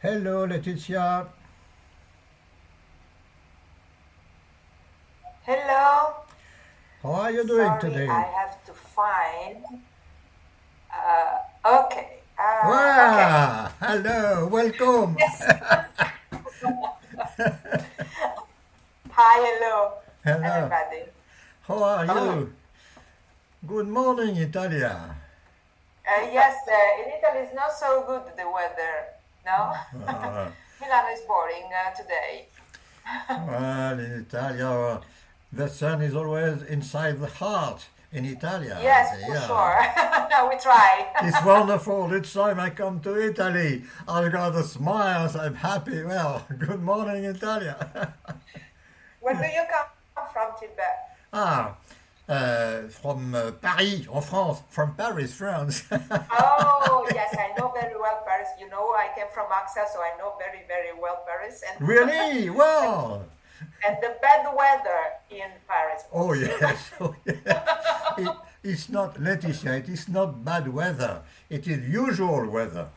Hello, Letizia. Hello. How are you doing Sorry, I today? have to find. Okay. Okay. Wow! Hello, welcome. Yes. Hi. Hello, Hello. everybody. How are Hello. you? Good morning, Italia. Yes, in Italy it's not so good the weather. No, Uh, Milano is boring today. well, in Italia, the sun is always inside the heart. In Italia, Yes, for yeah. sure. We try. It's wonderful. Each time I come to Italy, I've got a smile. I'm happy. Well, good morning, Italia. Where do you come from, Gilbert? Ah, from Paris, en France. From Paris, France. Oh, yes, I know very well Paris. You know, I came from AXA, so I know very, very well Paris and Really? and, Well, and the bad weather in Paris oh also. yes, oh yes. It's not Letizia. It is not bad weather. It is usual weather.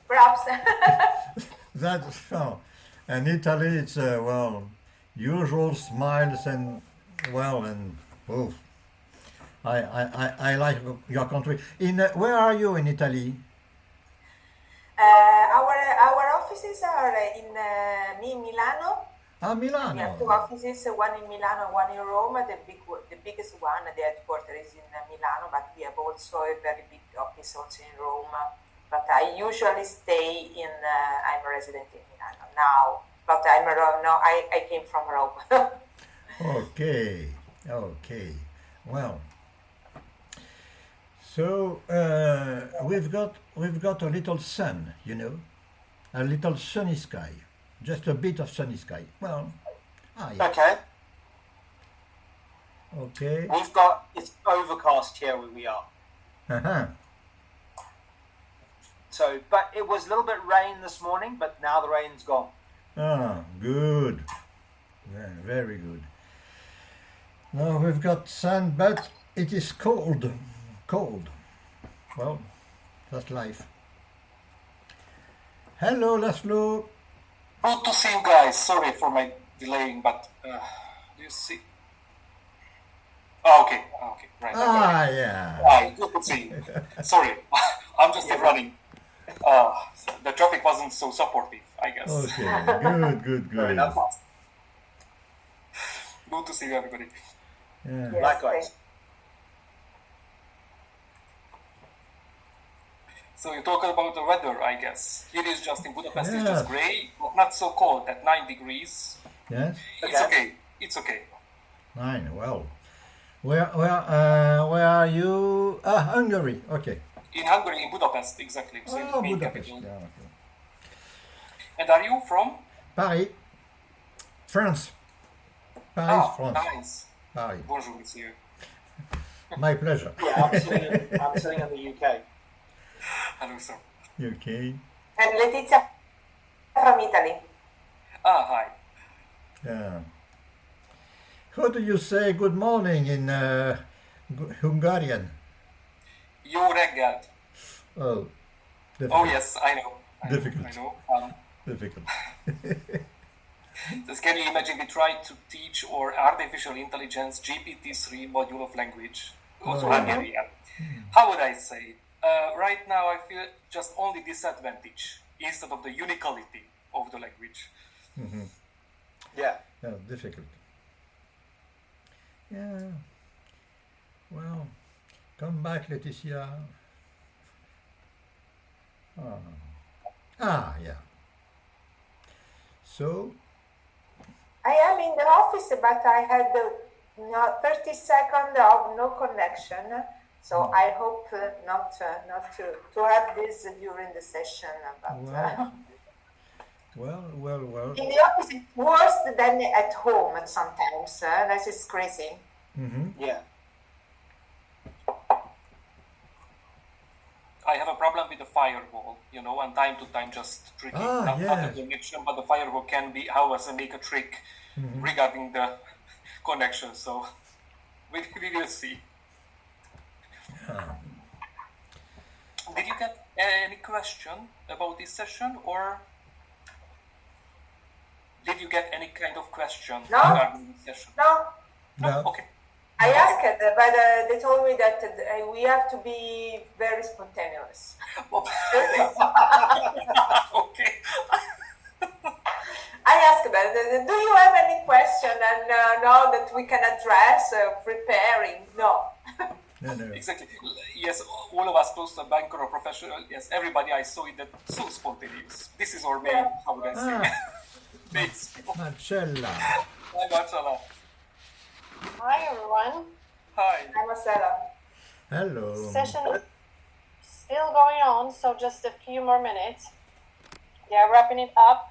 Perhaps. That's and Italy, it's well, usual smiles and well and oh, I like your country. In where are you in Italy? Our offices are in Milano. Ah, We have two Milano. offices, one in Milano, one in Rome. The biggest one, the headquarters is in Milano, but we have also a very big office also in Rome. But I usually stay in. I'm a resident in Milano now, but I'm a Rome. No, I came from Rome. Okay, okay. Well, so we've got a little sun, a little sunny sky, just a bit of sunny sky. Well, yeah, Okay. okay. It's overcast here where we are. Uh-huh. So, but it was a little bit rain this morning, but now the rain's gone. Ah, good. Very good. Now we've got sun, but it is cold. Cold. Well, that's life. Hello, László. Good to see you guys. Sorry for my delaying, but do you see? Oh, okay, okay, right. Ah, yeah. Hi, good to see you. Sorry, I'm just running. The traffic wasn't so supportive, I guess. Okay, good, good, Fair good. enough. Good to see you, everybody. Yeah. Yes, Likewise. So you talk about the weather, I guess. Here is just in Budapest, it's Yes. just gray, not so cold, at 9 degrees. Yes. It's Okay. okay. It's okay. Fine. Well, where are you? Ah, Hungary. Okay. In Hungary, in Budapest, exactly. So in the Oh, main Budapest. capital. Yeah, okay. And are you from? Paris, France. Paris, Ah, France. nice. Paris. Bonjour, monsieur. My pleasure. Yeah, I'm sitting in the UK. Hello, sir. Okay. and Letizia from Italy. Ah, hi. Yeah. How do you say good morning in Hungarian? Jó reggelt. Oh, Oh difficult. yes, I know. Difficult. I know. Difficult. Just can you imagine we tried to teach our artificial intelligence GPT-3 module of language, also Oh, yeah. Hungarian. How would I say it? Right now I feel just only disadvantage instead of the unicality of the language. Yeah. Yeah, difficult. Yeah. Well, come back, Letizia. Yeah. So, I am in the office, but I had 30 seconds of no connection. So I hope not to have this during the session. But well. in the office, it's worse than at home sometimes. This is crazy. Yeah. I have a problem with the firewall, and time to time just tricky. Not the Yes. connection, but the firewall can be how I make a trick regarding the connection. So we will see. Did you get Any question about this session, or did you get any kind of question regarding this session? No. No. Okay. I asked, but they told me that we have to be very spontaneous. Okay. I asked them, do you have any question and now that we can address preparing? No. No. Exactly. Yes, all of us close to a banker or professional. Yes, everybody I saw it that so spontaneous. This is our main. How would I say? Base. Marcella. Hi, Marcella. Hi everyone. Hi. Hi, Marcella. Hello. Session is still going on, so just a few more minutes. Yeah, wrapping it up.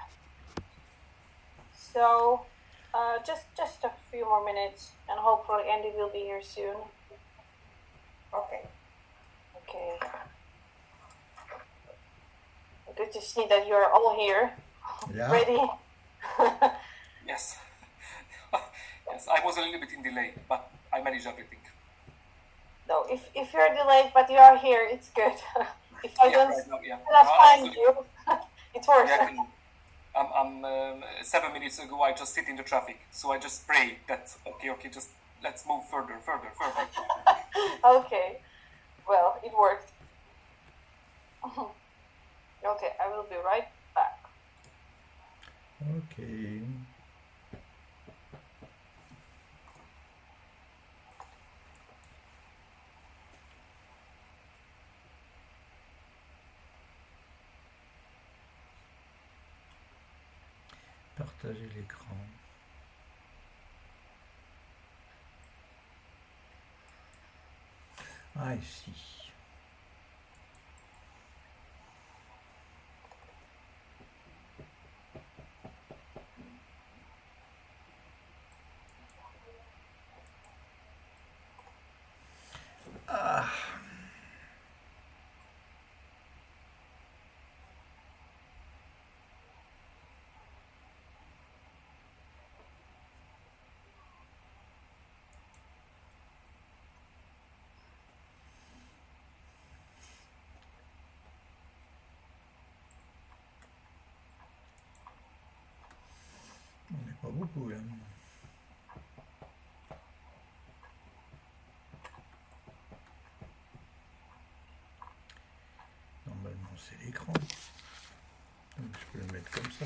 So just a few more minutes, and hopefully Andy will be here soon. Okay. Okay. Good to see that you're all here, Yeah. ready. Yes. Yes, I was a little bit in delay, but I managed everything. No, if you're delayed but you are here, it's good. If I don't find you, it's worse. Yeah, I'm 7 minutes ago. I just sit in the traffic, so I just pray that okay, just let's move further. Okay, well, it worked. Okay, I will be right back. Okay. Partager l'écran. Ah, ici. On n'est pas beaucoup, hein. Normalement, c'est l'écran. Donc, je peux le mettre comme ça.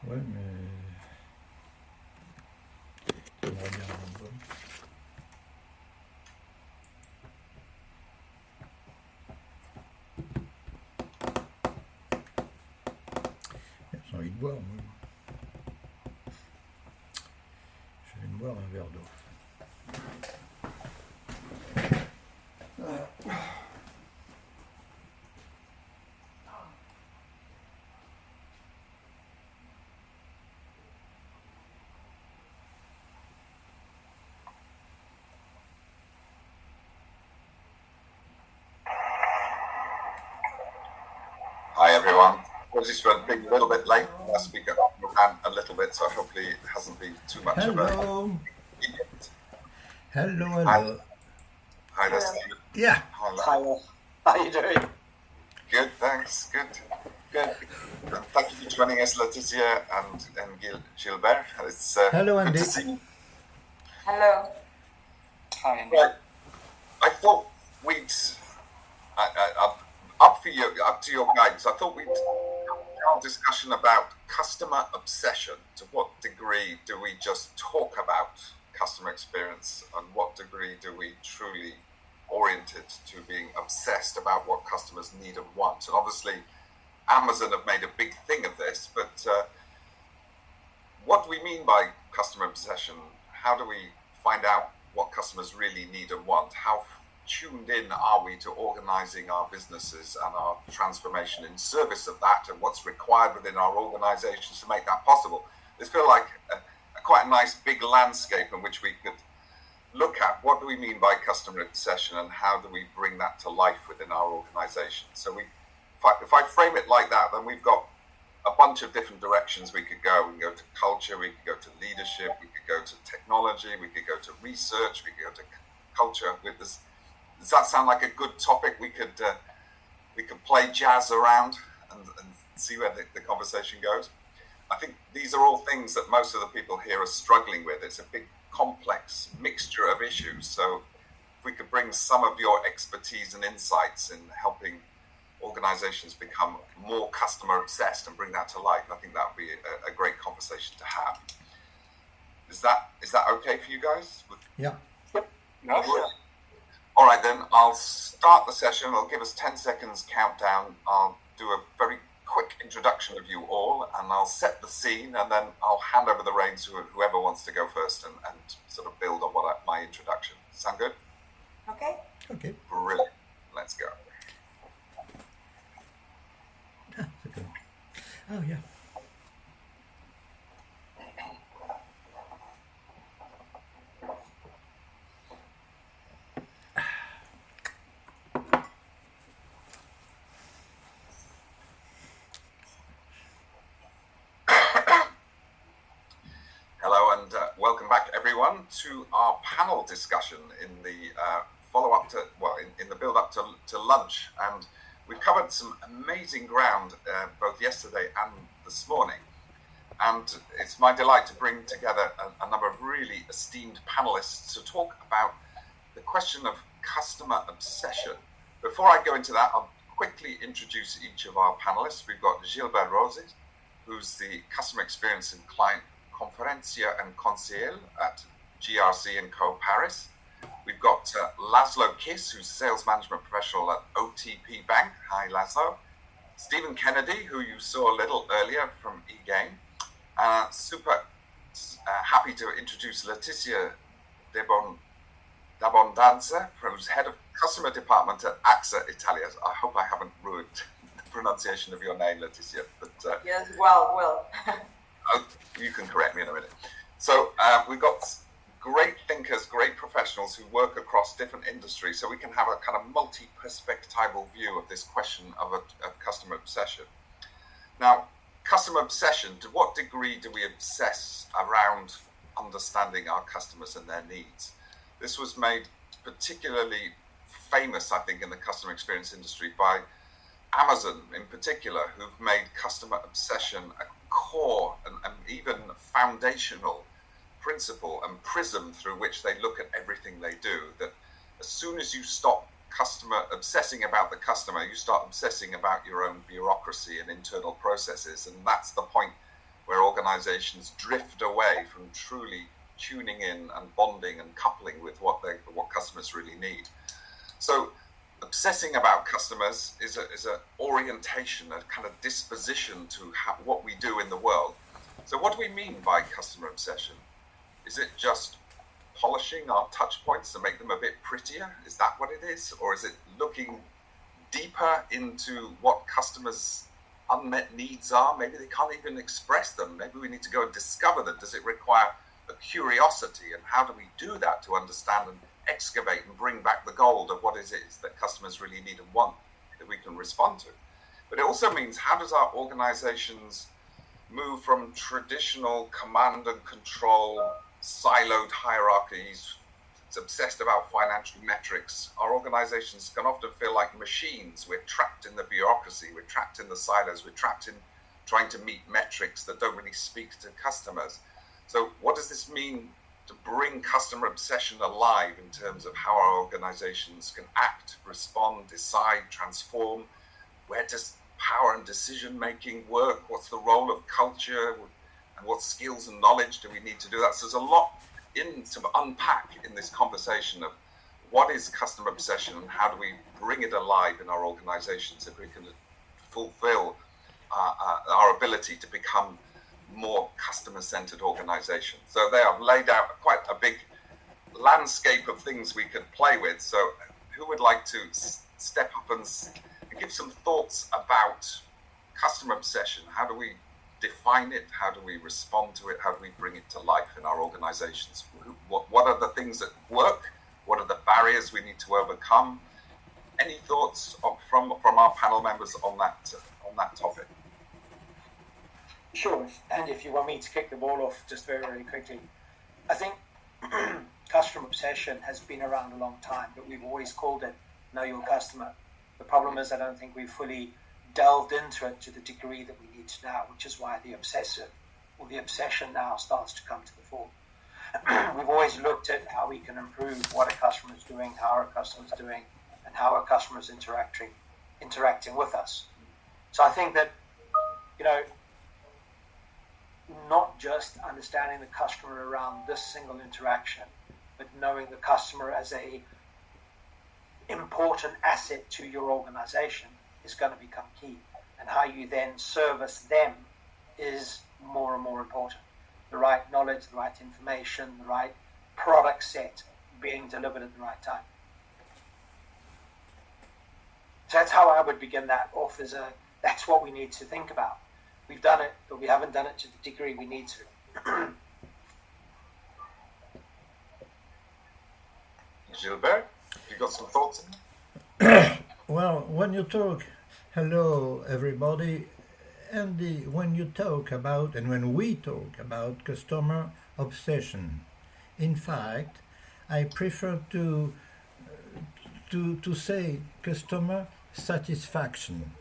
Ouais, mais... J'aimerais bien un album. J'ai envie de boire, moi. Je vais me boire un verre d'eau. Hi everyone. apologies for being a little bit late. I speak up a little bit, so hopefully it hasn't been too much of a... Hello. Hi there, Stephen. Yeah. Hi, how are you doing? Good, thanks. Good. Thank you for joining us, Letizia and Gilbert. It's hello, good Andy. to see you. Hello. Hi, Andy. Right. I thought we'd up to your guidance. I thought we'd have a discussion about customer obsession. To what degree do we just talk about customer experience, and what degree do we truly orient it to being obsessed about what customers need and want? And obviously, Amazon have made a big thing of this, but what do we mean by customer obsession? How do we find out what customers really need and want? How tuned in are we to organizing our businesses and our transformation in service of that, and what's required within our organizations to make that possible? This feels like quite a nice big landscape in which we could look at what do we mean by customer obsession, and how do we bring that to life within our organization. So if I frame it like that, then we've got a bunch of different directions we could go. We can go to culture, we could go to leadership, we could go to technology, we could go to research, we could go to culture. Does that sound like a good topic? We could play jazz around and see where the conversation goes. I think these are all things that most of the people here are struggling with. It's a big, complex mixture of issues. So if we could bring some of your expertise and insights in helping organizations become more customer obsessed and bring that to life, I think that would be a great conversation to have. Is that okay for you guys? Yeah. No, sure. All right, then I'll start the session. I'll give us 10 seconds countdown. I'll do a very quick introduction of you all, and I'll set the scene, and then I'll hand over the reins to whoever wants to go first and sort of build on my introduction. Sound good? Okay. Okay. Brilliant. Let's go. Oh, yeah. Hello and welcome back, everyone, to our panel discussion in the follow-up to, in the build-up to lunch. And we've covered some amazing ground both yesterday and this morning. And it's my delight to bring together a number of really esteemed panelists to talk about the question of customer obsession. Before I go into that, I'll quickly introduce each of our panelists. We've got Gilbert Roses, who's the Customer Experience and Client Conferencia and Conseil at GRC & Co. Paris. We've got László Kiss, who's Sales Management Professional at OTP Bank. Hi, László. Stephen Kennedy, who you saw a little earlier from eGain. Super happy to introduce Letizia D'Abbondanza, who's Head of Customer Department at AXA Italia. I hope I haven't ruined the pronunciation of your name, Letizia. But yes, well. You can correct me in a minute. So we've got great thinkers, great professionals who work across different industries, so we can have a kind of multi-perspectival view of this question of customer obsession. Now, customer obsession, to what degree do we obsess around understanding our customers and their needs? This was made particularly famous, I think, in the customer experience industry by Amazon in particular, who've made customer obsession a core and even foundational principle and prism through which they look at everything they do. That as soon as you stop obsessing about the customer, you start obsessing about your own bureaucracy and internal processes, and that's the point where organizations drift away from truly tuning in and bonding and coupling with what customers really need. So obsessing about customers is a orientation, a kind of disposition to what we do in the world. So what do we mean by customer obsession? Is it just polishing our touch points to make them a bit prettier? Is that what it is? Or is it looking deeper into what customers' unmet needs are? Maybe they can't even express them. Maybe we need to go and discover them. Does it require a curiosity? And how do we do that to understand and excavate and bring back the gold of what it is that customers really need and want that we can respond to? But it also means, how does our organizations move from traditional command and control, siloed hierarchies, it's obsessed about financial metrics? Our organizations can often feel like machines. We're trapped in the bureaucracy, we're trapped in the silos, we're trapped in trying to meet metrics that don't really speak to customers. So what does this mean to bring customer obsession alive in terms of how our organizations can act, respond, decide, transform? Where does power and decision making work? What's the role of culture? And what skills and knowledge do we need to do that? So there's a lot to unpack in this conversation of what is customer obsession and how do we bring it alive in our organizations so we can fulfill our ability to become more customer-centered organization. So they have laid out quite a big landscape of things we could play with. So who would like to step up and give some thoughts about customer obsession? How do we define it? How do we respond to it? How do we bring it to life in our organizations? What are the things that work? What are the barriers we need to overcome? Any thoughts from our panel members on that topic? Sure, and if you want me to kick the ball off just very, very quickly, I think customer obsession has been around a long time, but we've always called it know your customer. The problem is I don't think we've fully delved into it to the degree that we need to now, which is why the obsession now starts to come to the fore. We've always looked at how we can improve what a customer is doing, how our customers are doing, and how our customers interacting with us. So I think that, not just understanding the customer around this single interaction, but knowing the customer as a important asset to your organization is going to become key. And how you then service them is more and more important. The right knowledge, the right information, the right product set being delivered at the right time. So that's how I would begin that off, that's what we need to think about. We've done it, but we haven't done it to the degree we need to. Gilbert, you got some thoughts? Well, when you talk, hello everybody, Andy, when you talk about, and when we talk about customer obsession, in fact, I prefer to say customer satisfaction.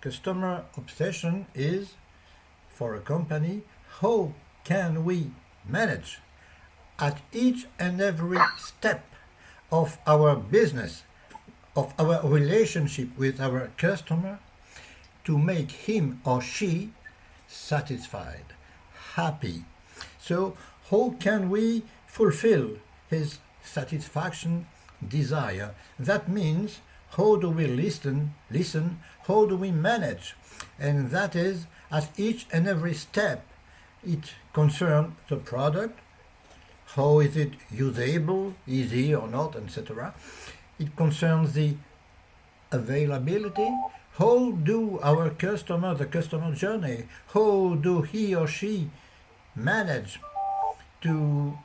Customer obsession is, for a company, how can we manage at each and every step of our business, of our relationship with our customer, to make him or she satisfied, happy. So how can we fulfill his satisfaction desire? That means, how do we listen, how do we manage? And that is, at each and every step, it concerns the product, how is it usable, easy or not, etc. It concerns the availability, how do our customer, the customer journey, how do he or she manage to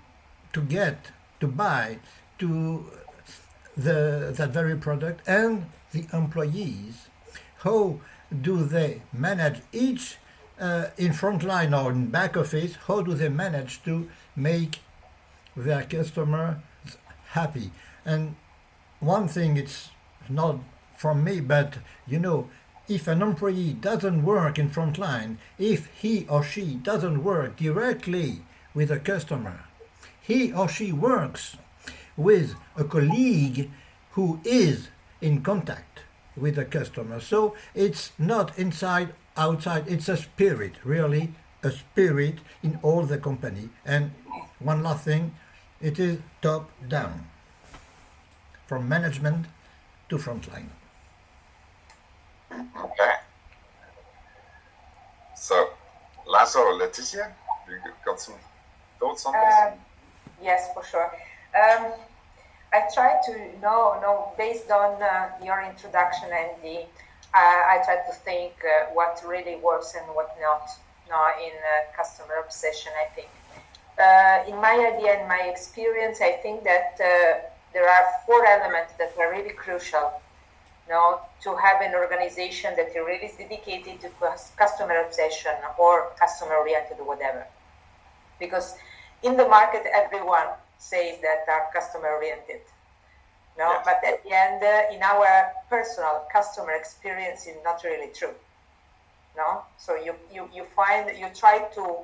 get, to buy, that very product, and the employees, how do they manage each in front line or in back office, how do they manage to make their customers happy? And one thing, it's not from me, but if an employee doesn't work in front line, if he or she doesn't work directly with a customer, he or she works with a colleague who is in contact with the customer. So it's not inside, outside, it's a spirit, really a spirit in all the company. And one last thing, it is top down, from management to frontline. Okay. So, László or Letizia, you got some thoughts on this? Yes, for sure. I try to know based on your introduction, Andy, I try to think what really works and what not in customer obsession, I think. In my idea and my experience, I think that there are 4 elements that are really crucial to have an organization that really is dedicated to customer obsession or customer oriented or whatever. Because in the market, everyone says that are customer oriented. Yes. But at the end, in our personal customer experience, is not really true. So you try to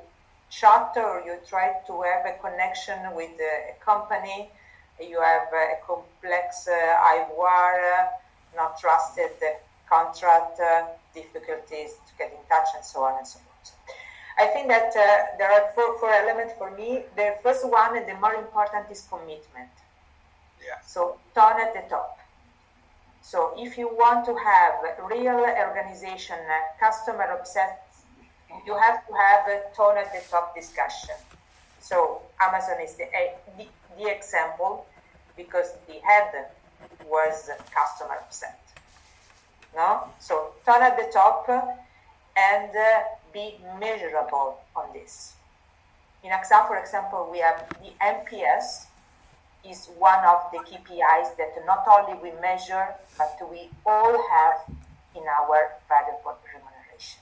chat or you try to have a connection with a company. You have a complex IVR, not trusted contract, difficulties to get in touch, and so on and so forth. I think that there are four elements for me. The first one, and the more important, is commitment. Yeah. So tone at the top. So if you want to have a real organization, customer obsessed, you have to have a tone at the top discussion. So Amazon is the example, because the head was customer upset. So tone at the top and be measurable on this. In AXA, for example, we have the NPS is one of the KPIs that not only we measure, but we all have in our variable remuneration.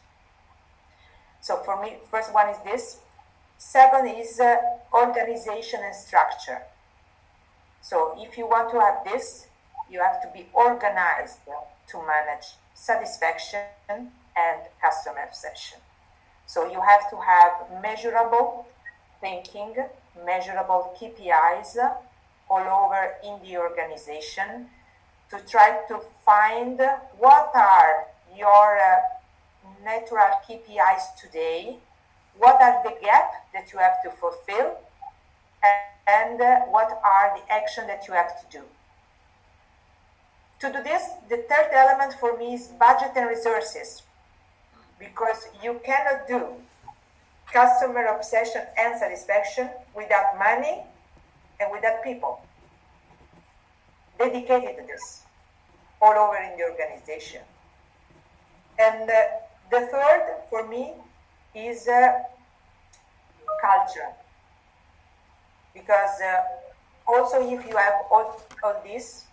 So for me, first one is this. Second is organization and structure. So if you want to have this, you have to be organized to manage satisfaction and customer obsession. So you have to have measurable thinking, measurable KPIs all over in the organization to try to find what are your natural KPIs today, what are the gaps that you have to fulfill, and what are the actions that you have to do. To do this, the third element for me is budget and resources, because you cannot do customer obsession and satisfaction without money and without people dedicated to this all over in the organization. And the third for me is culture, because also if you have all this,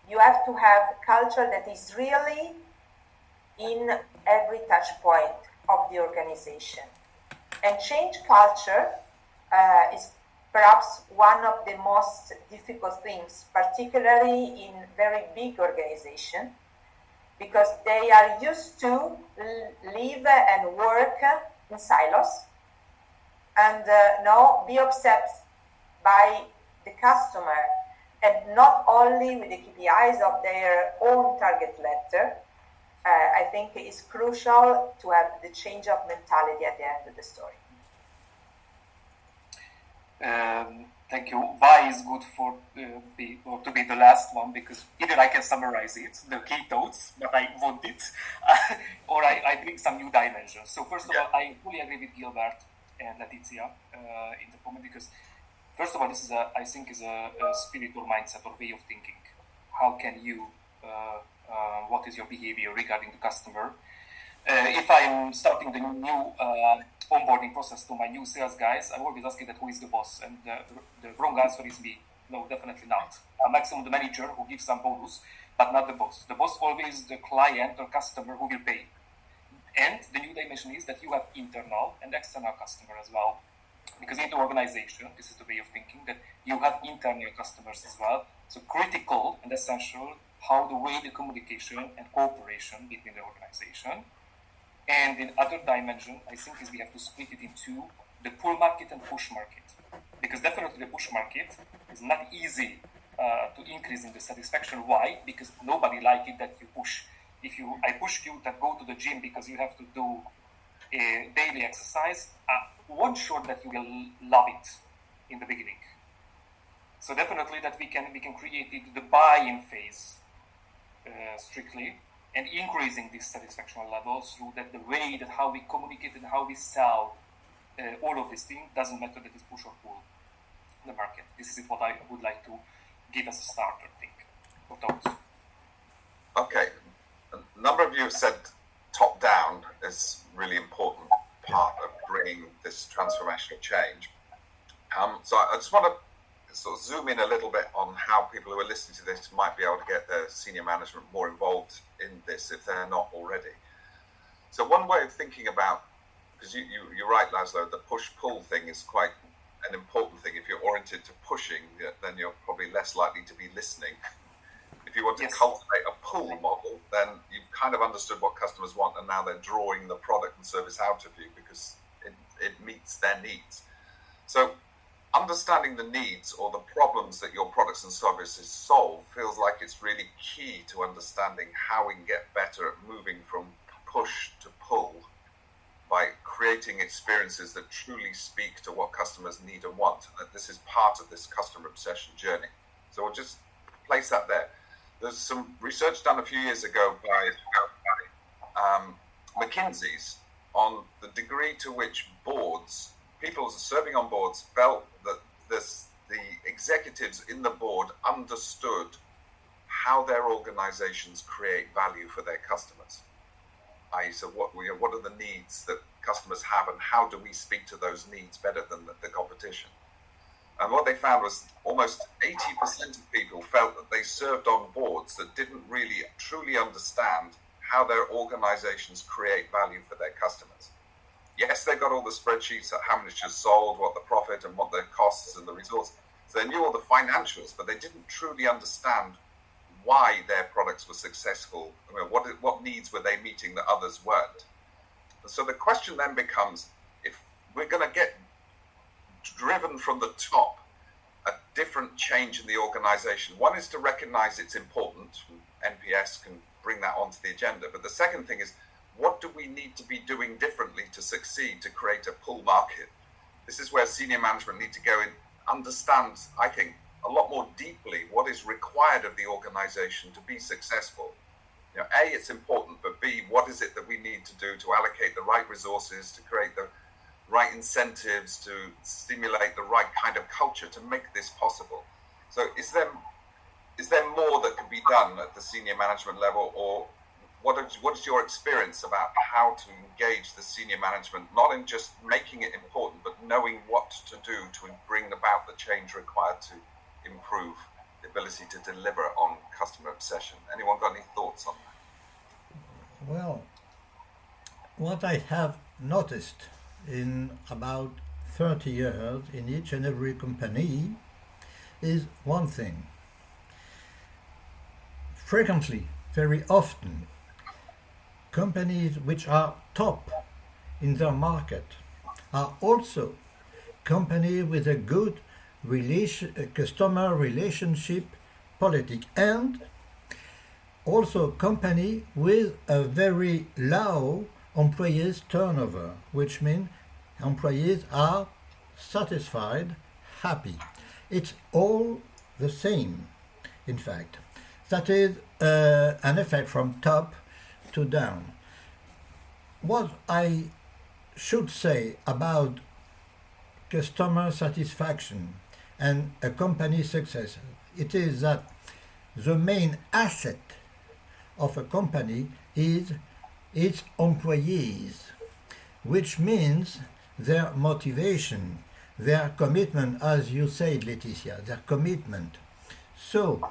you have to have culture that is really in every touch point of the organization. And change culture is perhaps one of the most difficult things, particularly in very big organizations, because they are used to live and work in silos and now be obsessed by the customer, and not only with the KPIs of their own target letter. I think it is crucial to have the change of mentality at the end of the story. Thank you. Why is good to be the last one, because either I can summarize it, the key thoughts, but I want it, or I bring some new dimensions. So first of all, I fully agree with Gilbert and Letizia in the comment, because first of all, this is I think is a spirit or mindset or way of thinking. How can you, what is your behavior regarding the customer? If I'm starting the new onboarding process to my new sales guys, I always ask that who is the boss, and the wrong answer is me. No, definitely not. Maximum the manager who gives some bonus, but not the boss. The boss always the client or customer who will pay. And the new dimension is that you have internal and external customer as well. Because in the organization, this is the way of thinking, that you have internal customers as well. So critical and essential how the way the communication and cooperation between the organization. And in other dimension, I think is we have to split it into the pull market and push market. Because definitely the push market is not easy to increase in the satisfaction. Why? Because nobody like it that you push. I push you that go to the gym because you have to do a daily exercise, one sure that you will love it in the beginning. So definitely that we can create it, the buy-in phase strictly, and increasing this satisfaction level through that the way that how we communicate and how we sell all of these things, doesn't matter that it's push or pull the market. This is what I would like to give as a starter thing for thoughts. Okay, a number of you have said top down is really important part of bringing this transformational change. So I just want to sort of zoom in a little bit on how people who are listening to this might be able to get their senior management more involved in this if they're not already. So one way of thinking about, because you're right, László, the push-pull thing is quite an important thing. If you're oriented to pushing, then you're probably less likely to be listening. If you want to cultivate a pull model, then you've kind of understood what customers want, and now they're drawing the product and service out of you because it meets their needs. So understanding the needs or the problems that your products and services solve feels like it's really key to understanding how we can get better at moving from push to pull by creating experiences that truly speak to what customers need and want. And that this is part of this customer obsession journey. So we'll just place that there. There's some research done a few years ago by McKinsey's on the degree to which boards, people serving on boards, felt that the executives in the board understood how their organizations create value for their customers. I.e., so what are the needs that customers have, and how do we speak to those needs better than the competition? And what they found was almost 80% of people felt that they served on boards that didn't really truly understand how their organizations create value for their customers. Yes, they got all the spreadsheets of how much is sold, what the profit and what the costs and the resources. So they knew all the financials, but they didn't truly understand why their products were successful. I mean, what needs were they meeting that others weren't? So the question then becomes, if we're going to get driven from the top, a different change in the organization. One is to recognize it's important. NPS can bring that onto the agenda. But the second thing is, what do we need to be doing differently to succeed, to create a pull market? This is where senior management need to go and understand, I think, a lot more deeply what is required of the organization to be successful. You know, A, it's important, but B, what is it that we need to do to allocate the right resources, to create the right incentives, to stimulate the right kind of culture to make this possible? So is there more that can be done at the senior management level, or what is your experience about how to engage the senior management, not in just making it important, but knowing what to do to bring about the change required to improve the ability to deliver on customer obsession? Anyone got any thoughts on that? Well, what I have noticed in about 30 years in each and every company is one thing. Frequently, very often, companies which are top in their market are also companies with a good customer relationship politic, and also company with a very low employees turnover, which means employees are satisfied, happy. It's all the same, in fact. That is an effect from top to down. What I should say about customer satisfaction and a company success, it is that the main asset of a company is its employees, which means their motivation, their commitment, as you said, Letizia, their commitment. So,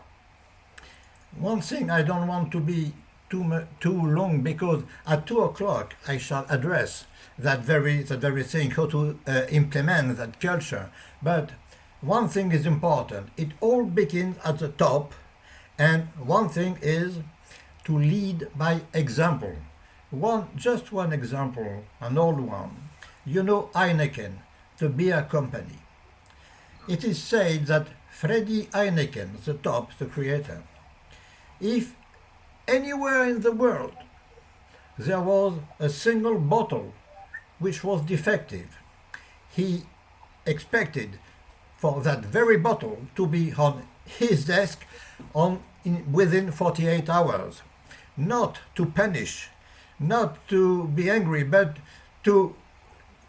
one thing, I don't want to be too long, because at 2 o'clock I shall address that very thing, how to implement that culture. But one thing is important. It all begins at the top, and one thing is to lead by example. Just one example, an old one. You know Heineken, the beer company. It is said that Freddy Heineken, the top, the creator, if anywhere in the world there was a single bottle which was defective, he expected for that very bottle to be on his desk within 48 hours. Not to punish, not to be angry, but to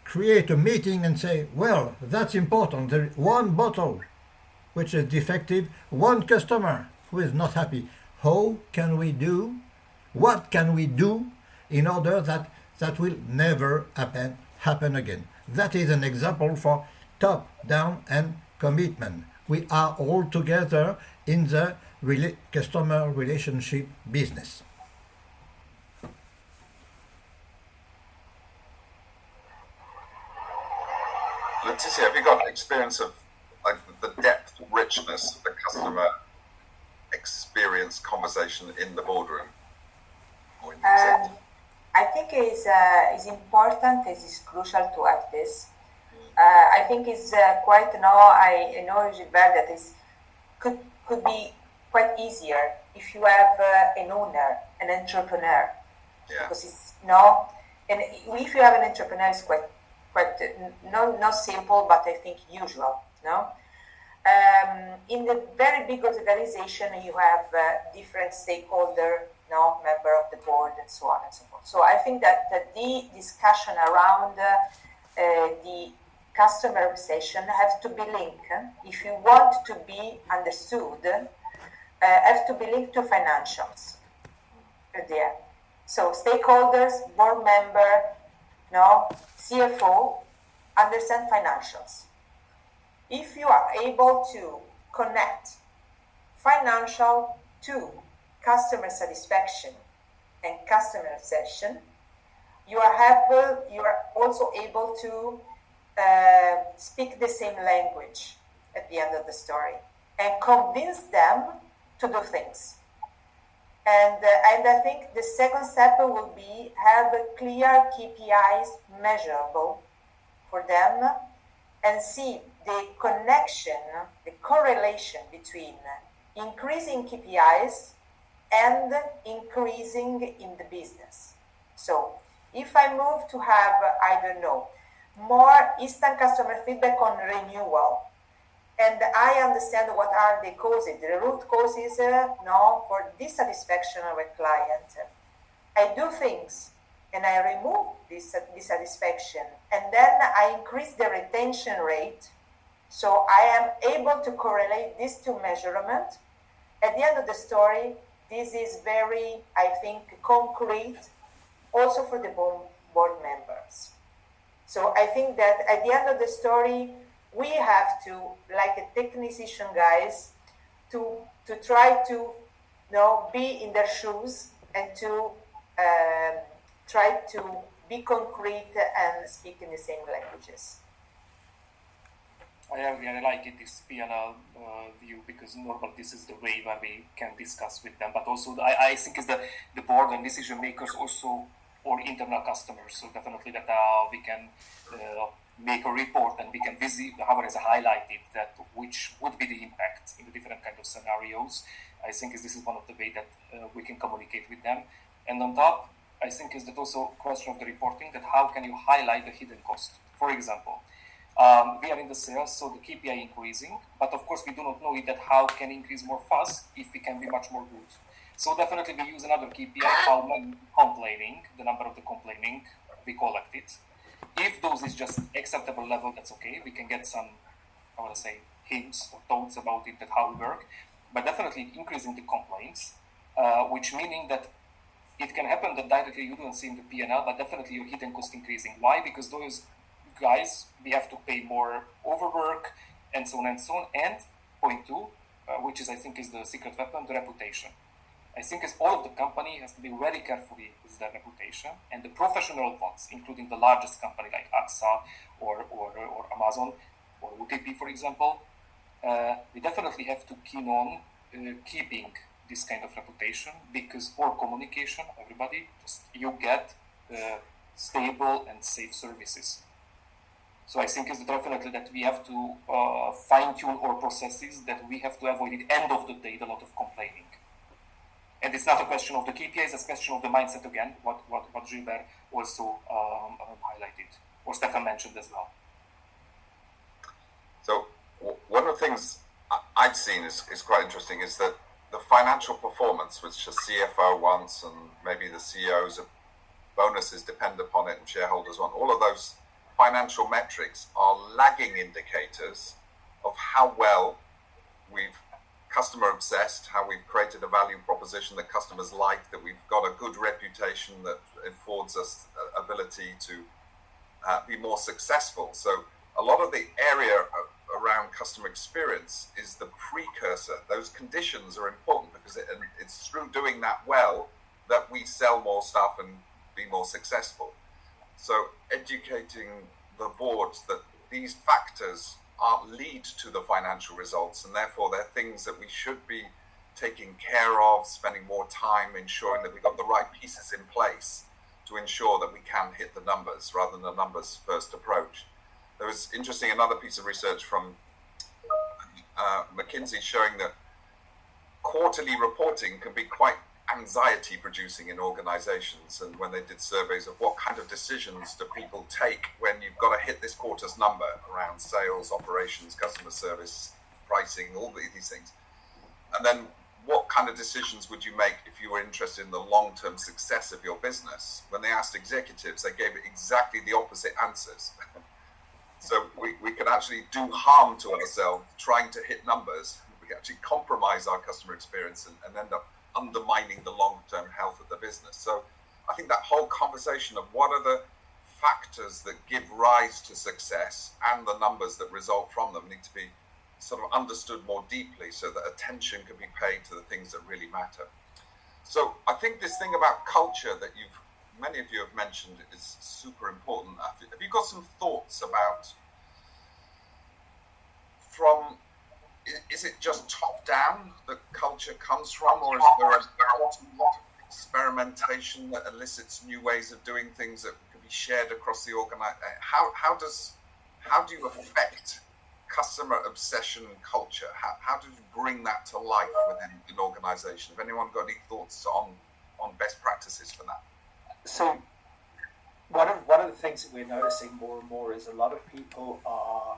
create a meeting and say, well, that's important. There is one bottle which is defective, one customer who is not happy. How can we do? What can we do in order that will never happen again? That is an example for top-down and commitment, we are all together in the customer relationship business. Letizia, have you got experience of like the depth, richness of the customer experience conversation in the boardroom? Or in the executive? I think it's important, it is crucial to have this. I think it's quite I know Gilbert that it could be quite easier if you have an owner, an entrepreneur. Yeah. Because it's and if you have an entrepreneur, it's quite not simple, but I think usual. In the very big organization, you have different stakeholder, member of the board, and so on and so forth. So I think that the discussion around the customer obsession have to be linked. If you want to be understood, have to be linked to financials at the end. So stakeholders, board member, CFO, understand financials. If you are able to connect financial to customer satisfaction and customer obsession, you are also able to speak the same language at the end of the story and convince them to do things. And I think the second step will be have a clear KPIs measurable for them and see the connection, the correlation between increasing KPIs and increasing in the business. So if I move to have, more instant customer feedback on renewal, and I understand what are the causes, the root causes for dissatisfaction of a client, I do things and I remove this dissatisfaction, and then I increase the retention rate. So I am able to correlate these two measurements. At the end of the story, this is very, I think, concrete also for the board members. So I think that at the end of the story, we have to, like a technician guys, to try to be in their shoes and to try to be concrete and speak in the same languages. I agree, and I like it, this P&L view, because normally this is the way where we can discuss with them. But also, I think is the board and decision makers also, or internal customers. So definitely that we can make a report and we can however as highlighted that which would be the impact in the different kind of scenarios. I think this is one of the way that we can communicate with them. And on top, I think is that also question of the reporting, that how can you highlight the hidden cost? For example, we are in the sales, so the KPI increasing, but of course we do not know that how can increase more fast if we can be much more good. So definitely we use another KPI, how many complaining, the number of the complaining, we collect it. If those is just acceptable level, that's okay. We can get some, hints or thoughts about it, that how we work. But definitely increasing the complaints, which meaning that it can happen that directly you don't see in the P&L, but definitely your hidden cost increasing. Why? Because those guys, we have to pay more overwork and so on and so on. And point two, which is I think is the secret weapon, the reputation. I think as all of the company has to be very carefully with their reputation, and the professional ones, including the largest company like AXA or Amazon or UTP, for example, we definitely have to keen on keeping this kind of reputation, because for communication, everybody, you get stable and safe services. So I think it's definitely that we have to fine-tune our processes, that we have to avoid at the end of the day a lot of complaining. And it's not a question of the KPIs, it's a question of the mindset again, what Gilbert also highlighted, or Stefan mentioned as well. So one of the things I've seen is quite interesting is that the financial performance, which the CFO wants and maybe the CEO's bonuses depend upon it and shareholders want, all of those financial metrics are lagging indicators of how well we've customer obsessed, how we've created a value proposition that customers like, that we've got a good reputation that affords us ability to be more successful. So a lot of the area around customer experience is the precursor. Those conditions are important because it's through doing that well that we sell more stuff and be more successful. So educating the boards that these factors lead to the financial results, and therefore they're things that we should be taking care of, spending more time ensuring that we've got the right pieces in place to ensure that we can hit the numbers rather than the numbers first approach. There was another piece of research from McKinsey showing that quarterly reporting can be quite anxiety producing in organizations, and when they did surveys of what kind of decisions do people take when you've got to hit this quarter's number around sales, operations, customer service, pricing, all these things, and then what kind of decisions would you make if you were interested in the long-term success of your business? When they asked executives, they gave exactly the opposite answers. So we can actually do harm to ourselves trying to hit numbers. We can actually compromise our customer experience and end up undermining the long-term health of the business. So I think that whole conversation of what are the factors that give rise to success and the numbers that result from them need to be sort of understood more deeply so that attention can be paid to the things that really matter. So I think this thing about culture that many of you have mentioned is super important. Have you got some thoughts about is it just top down that culture comes from, or is there a lot of experimentation that elicits new ways of doing things that can be shared across the organization? How do you affect customer obsession culture? How do you bring that to life within an organization? Have anyone got any thoughts on best practices for that? So one of the things that we're noticing more and more is a lot of people are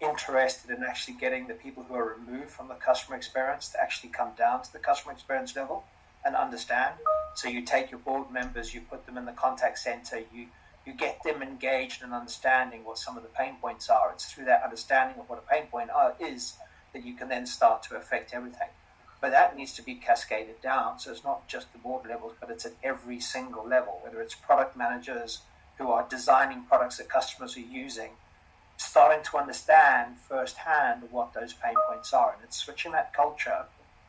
interested in actually getting the people who are removed from the customer experience to actually come down to the customer experience level and understand. So you take your board members, you put them in the contact center, you get them engaged in understanding what some of the pain points are. It's through that understanding of what a pain point is that you can then start to affect everything. But that needs to be cascaded down. So it's not just the board levels, but it's at every single level, whether it's product managers who are designing products that customers are using, starting to understand firsthand what those pain points are. And it's switching that culture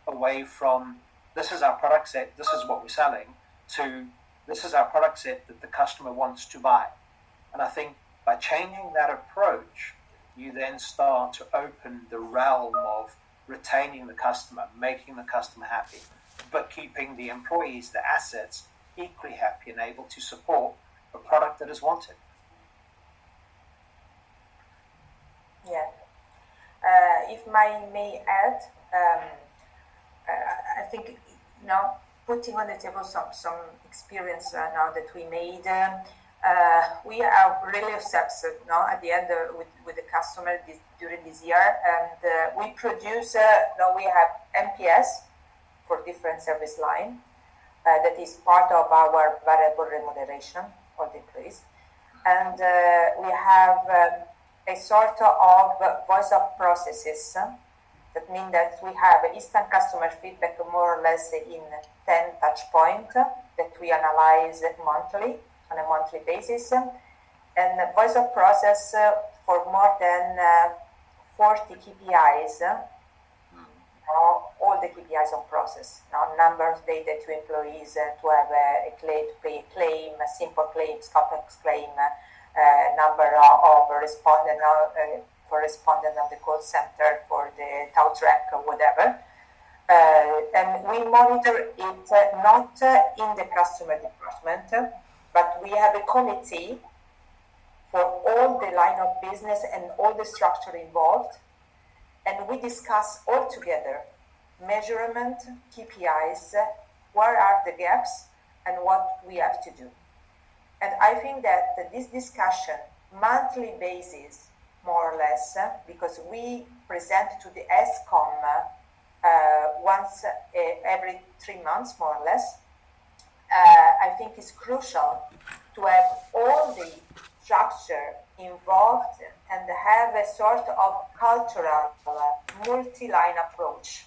away from this is our product set, this is what we're selling, to this is our product set that the customer wants to buy. And I think by changing that approach, you then start to open the realm of retaining the customer, making the customer happy, but keeping the employees, the assets, equally happy and able to support a product that is wanted. Yeah. If I may add, I think putting on the table some experience now that we made. We are really obsessed now at the end with the customer during this year, and we produce. Now we have NPS for different service line that is part of our variable remuneration for the employees, and we have a sort of voice of processes. That means that we have instant customer feedback more or less in 10 touch points that we analyze on a monthly basis, and voice of process for more than 40 KPIs. All the KPIs on process. Now, numbers, data to employees, to have a claim, to pay a claim, a simple claims, complex claim, number of respondent for respondent of the call center, for the tow track or whatever. And we monitor it not in the customer department, but we have a committee for all the line of business and all the structure involved. And we discuss all together measurement, KPIs, where are the gaps and what we have to do. And I think that this discussion, monthly basis, more or less, because we present to the ESCOM once every 3 months, more or less, I think is crucial to have all the structure involved and have a sort of cultural multi-line approach,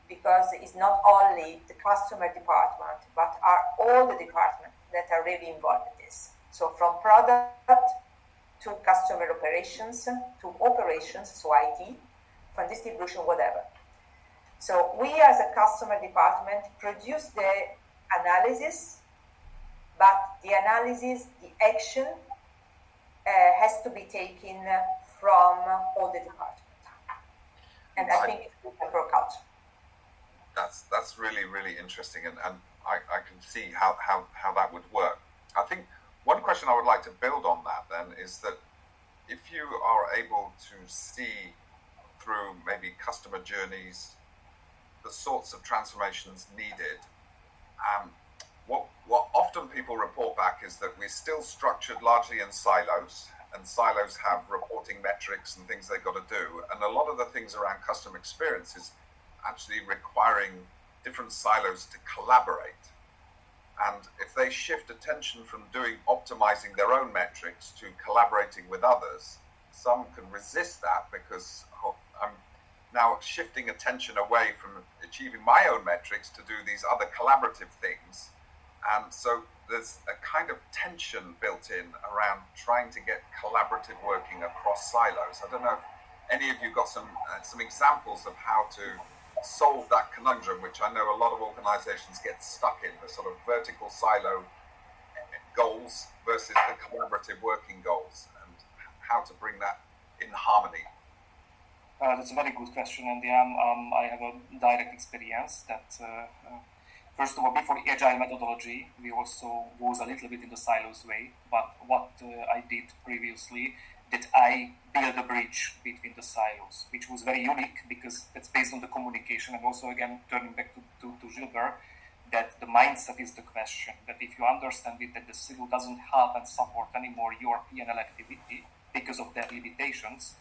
because it's not only the customer department, but are all the departments that are really involved in this. So from product to customer operations, to operations, so IT, from distribution, whatever. So we as a customer department produce the analysis, but the analysis, the action has to be taken from all the departments. And I think it's good for culture. That's really, really interesting, and I can see how that would work. I think one question I would like to build on that then is that if you are able to see through maybe customer journeys the sorts of transformations needed, what often people report back is that we're still structured largely in silos, and silos have reporting metrics and things they've got to do, and a lot of the things around customer experience is actually requiring different silos to collaborate. And if they shift attention from optimizing their own metrics to collaborating with others, some can resist that because I'm now shifting attention away from achieving my own metrics to do these other collaborative things. And so there's a kind of tension built in around trying to get collaborative working across silos. I don't know if any of you got some examples of how to solve that conundrum, which I know a lot of organizations get stuck in, the sort of vertical silo goals versus the collaborative working goals, and how to bring that in harmony. That's a very good question, and I have a direct experience that first of all, before agile methodology, we also was a little bit in the silos way, but what I did previously, that I built a bridge between the silos, which was very unique because it's based on the communication, and also again turning back to Gilbert, that the mindset is the question, that if you understand it, that the silo doesn't help and support anymore your P&L activity because of their limitations,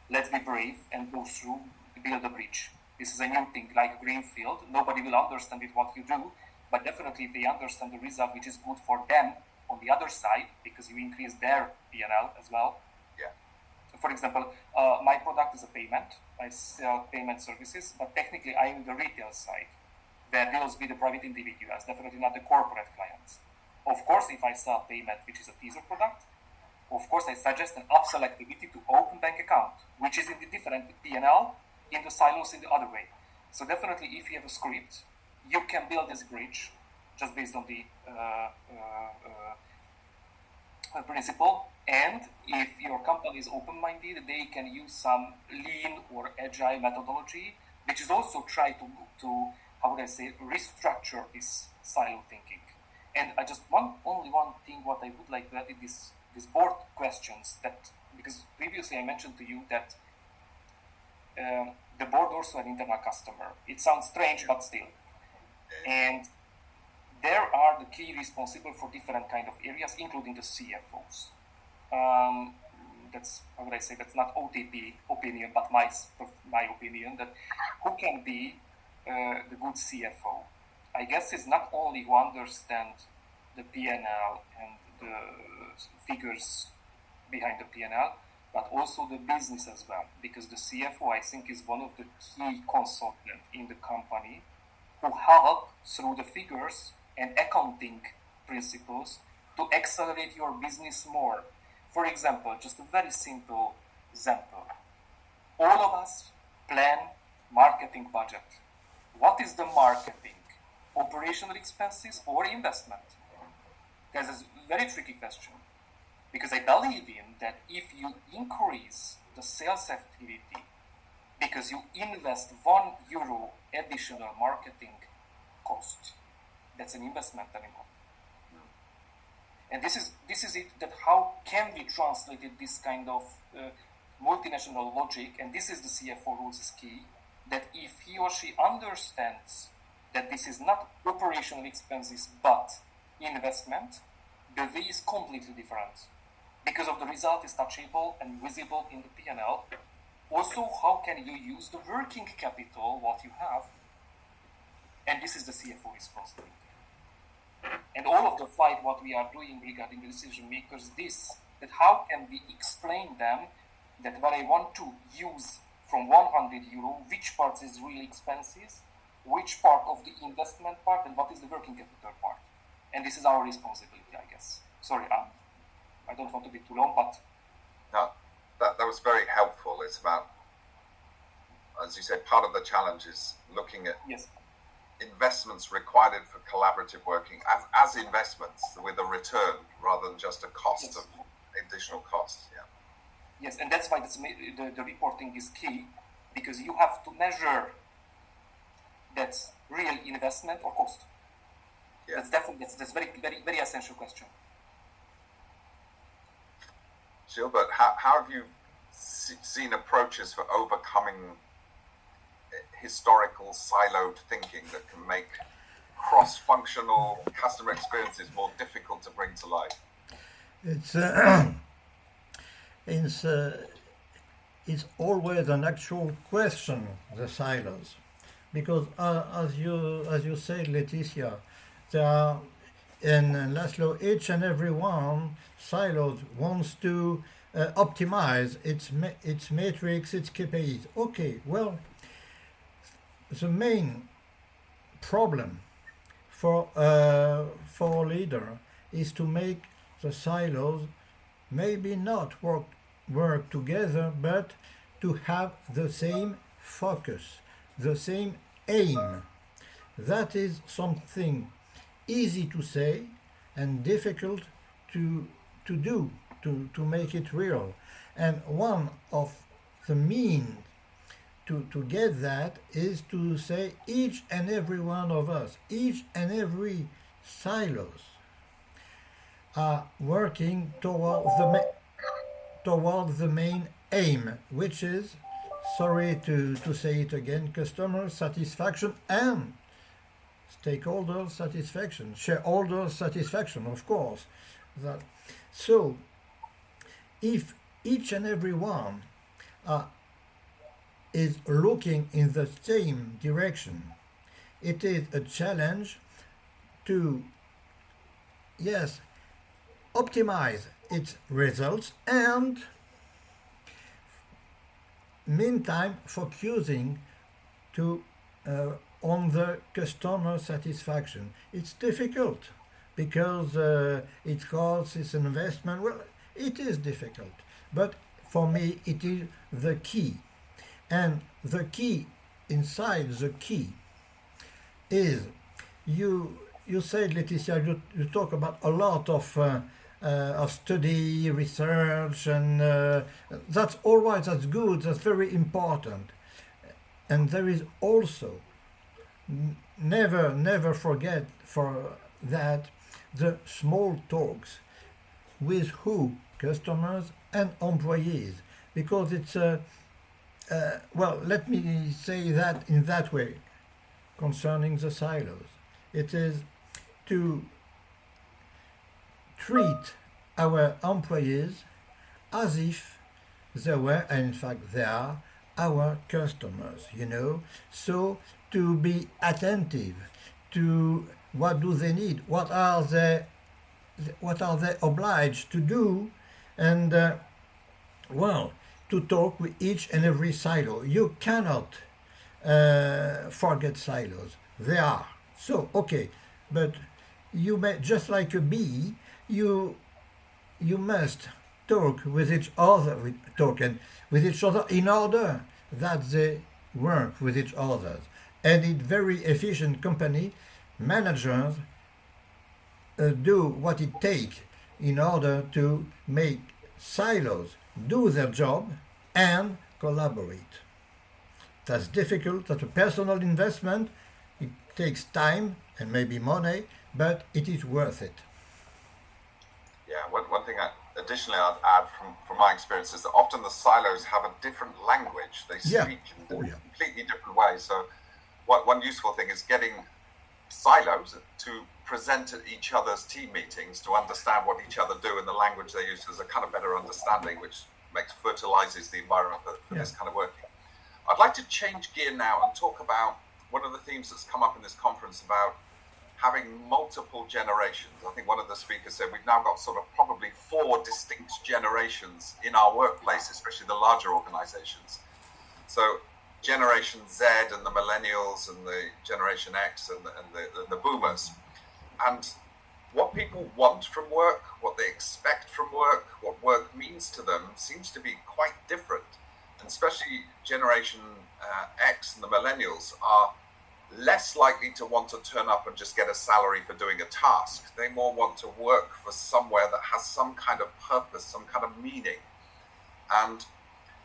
let's be brave and go through, build a bridge. This is a new thing, like a greenfield. Nobody will understand it what you do, but definitely they understand the result, which is good for them on the other side, because you increase their P&L as well. So for example, my product is a payment. I sell payment services, but technically I'm in the retail side that deals with the private individuals, definitely not the corporate clients. Of course, if I sell payment, which is a teaser product, of course I suggest an upsell activity to open bank account, which is in the different P&L, in the silos in the other way. So definitely if you have a script, you can build this bridge just based on the principle. And if your company is open-minded, they can use some lean or agile methodology, which is also try to how would I say, restructure this silo thinking. And I just only one thing what I would like to add is these board questions, that because previously I mentioned to you that the board also an internal customer. It sounds strange, but still. And there are the key responsible for different kind of areas, including the CFOs. That's, how would I say, that's not OTP opinion, but my opinion, that who can be the good CFO? I guess is not only who understand the P&L and the figures behind the P&L, but also the business as well, because the CFO, I think, is one of the key consultants in the company who help through the figures and accounting principles to accelerate your business more. For example, just a very simple example. All of us plan marketing budget. What is the marketing? Operational expenses or investment? That's a very tricky question, because I believe in that if you increase the sales activity because you invest €1 additional marketing cost, that's an investment anymore. And this is it, that how can we translate this kind of multinational logic, and this is the CFO rules is key, that if he or she understands that this is not operational expenses but investment, the way is completely different, because of the result is touchable and visible in the P&L. Also, how can you use the working capital, what you have, and this is the CFO responsibility. And all of the fight what we are doing regarding the decision makers, that how can we explain them that what I want to use from €100, which part is really expenses, which part of the investment part, and what is the working capital part. And this is our responsibility, I guess. Sorry, I don't want to be too long, but that was very helpful. It's about, as you say, part of the challenge is looking at investments required for collaborative working as investments with a return rather than just a cost of additional costs. Yeah. Yes, and that's why the reporting is key, because you have to measure that's real investment or cost. Yeah. That's definitely that's very very very essential question. Gilbert, how have you seen approaches for overcoming historical siloed thinking that can make cross-functional customer experiences more difficult to bring to life? It's always an actual question, the silos, because as you said, Letizia, there are, and László, each and every one silos wants to optimize its metrics, its KPIs. Okay, well, the main problem for a leader is to make the silos maybe not work together, but to have the same focus, the same aim. That is something easy to say and difficult to do, to make it real. And one of the means to get that is to say each and every one of us, each and every silos are working towards the main aim, which is, sorry to say it again, customer satisfaction and stakeholder satisfaction, shareholder satisfaction, of course. So, if each and every one is looking in the same direction, it is a challenge to, optimize its results and meantime focusing on the customer satisfaction. It's difficult because it costs, it's an investment. Well, it is difficult, but for me it is the key. And the key inside the key is, you said, Letizia, you talk about a lot of study, research, and that's all right, that's good, that's very important. And there is also, never forget for that, the small talks with who? Customers and employees. Because it's, let me say that in that way, concerning the silos. It is to treat our employees as if they were, and in fact they are, our customers, So to be attentive to what do they need, what are they obliged to do, and to talk with each and every silo. You cannot forget silos. They are. So, okay, but you may, just like a bee, you must talk with each other, in order that they work with each other. And in very efficient company, managers do what it takes in order to make silos do their job and collaborate. That's difficult, that's a personal investment, it takes time and maybe money, but it is worth it. Yeah, one thing additionally I'd add from my experience is that often the silos have a different language. They speak in a completely different way. So one useful thing is getting silos to present at each other's team meetings to understand what each other do in the language they use. There's a kind of better understanding, which fertilizes the environment for this kind of working. I'd like to change gear now and talk about one of the themes that's come up in this conference about having multiple generations. I think one of the speakers said we've now got sort of probably 4 distinct generations in our workplace, especially the larger organizations. So Generation Z and the millennials and the Generation X and the boomers. And what people want from work, what they expect from work, what work means to them seems to be quite different. And especially Generation X and the millennials are less likely to want to turn up and just get a salary for doing a task. They more want to work for somewhere that has some kind of purpose, some kind of meaning. And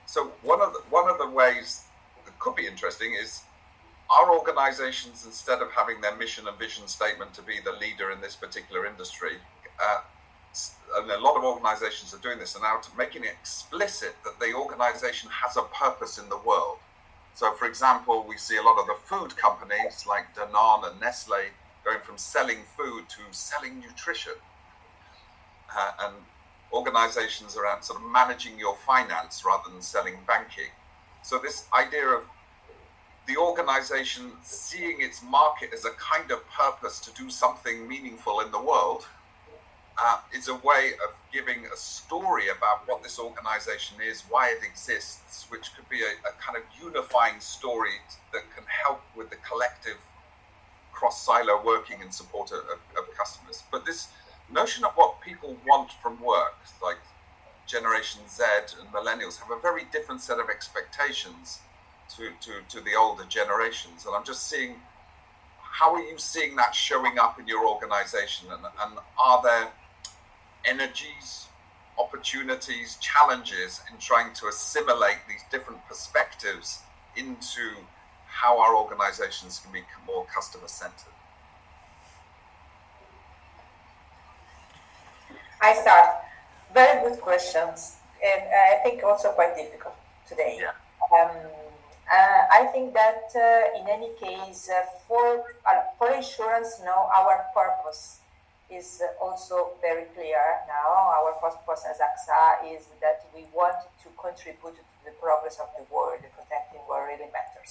so one of the ways that could be interesting is our organizations, instead of having their mission and vision statement to be the leader in this particular industry, and a lot of organizations are doing this, and now making it explicit that the organization has a purpose in the world. So, for example, we see a lot of the food companies like Danone and Nestle going from selling food to selling nutrition, and organizations around sort of managing your finance rather than selling banking. So this idea of the organization seeing its market as a kind of purpose to do something meaningful in the world is a way of giving a story about what this organization is, why it exists, which could be a kind of unifying story that can help with the collective cross-silo working in support of customers. But this notion of what people want from work, like Generation Z and millennials, have a very different set of expectations to the older generations. And I'm just seeing, how are you seeing that showing up in your organization? And are there energies, opportunities, challenges in trying to assimilate these different perspectives into how our organizations can be more customer-centered? I start. Very good questions, and I think also quite difficult today. Yeah. I think that in any case, for insurance, now our purpose is also very clear now. Our purpose as AXA is that we want to contribute to the progress of the world. Protecting what really matters.